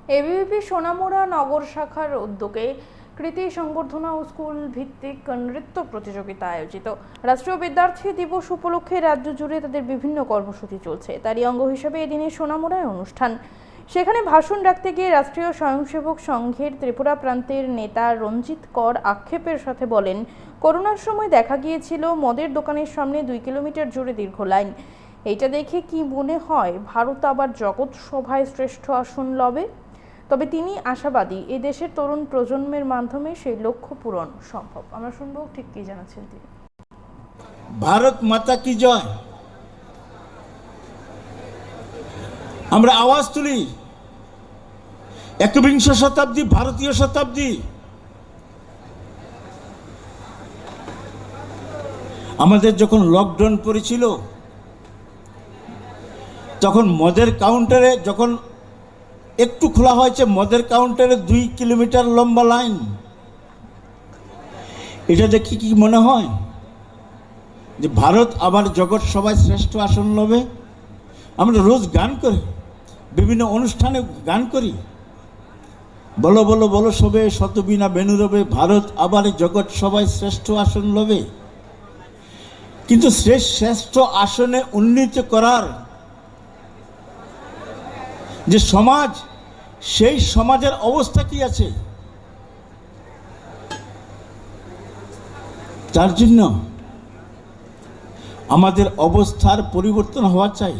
ABVP Sonamura নগর শাখার উদ্যোগে কৃতি সংবর্ধনা ও স্কুল ভিত্তিক নৃত্য প্রতিযোগিতা আয়োজিত। রাষ্ট্রীয় বিদ্যার্থী দিবস উপলক্ষে রাজ্য জুড়ে তাদের বিভিন্ন কর্মসূচি চলছে। তারই অঙ্গ হিসেবে এদিনে সোনামুড়ায় অনুষ্ঠান। সেখানে ভাষণ রাখতে গিয়ে রাষ্ট্রীয় স্বয়ংসেবক সংঘের ত্রিপুরা প্রান্তের নেতা রঞ্জিত কর আক্ষেপের সাথে বলেন, করোনার সময় দেখা গিয়েছিল মদের দোকানের সামনে 2 কিলোমিটার জুড়ে দীর্ঘ লাইন। এইটা দেখে কি মনে হয় ভারত আবার জগৎ সভায় শ্রেষ্ঠ আসন লবে? তবে তিনি আশাবাদী এই দেশের তরুণ প্রজন্মের মাধ্যমে সেই লক্ষ্য পূরণ সম্ভব। আমরা শুনবো ঠিক কি জানাচ্ছেন তিনি। ভারত মাতা কি জয়। আমরা আওয়াজ তুলি, একবিংশ শতাব্দী, ভারতীয় শতাব্দী। আমাদের যখন লকডাউন পড়েছিল তখন মদের কাউন্টারে যখন একটু খোলা হয়েছে, মদের কাউন্টারে 2 কিলোমিটার লম্বা লাইন। এটা দেখি কি মনে হয় যে ভারত আবার জগৎ সভায় শ্রেষ্ঠ আসন লবে? আমরা রোজ গান করি, বিভিন্ন অনুষ্ঠানে গান করি, বলো বলো বলো সবে শতবিনা বেনু রবে, ভারত আবার জগৎ সভায় শ্রেষ্ঠ আসন লবে। কিন্তু শ্রেষ্ঠ আসনে উন্নীত করার যে সমাজ, সেই সমাজের অবস্থা কি আছে? তার জন্য আমাদের অবস্থার পরিবর্তন হওয়া চাই।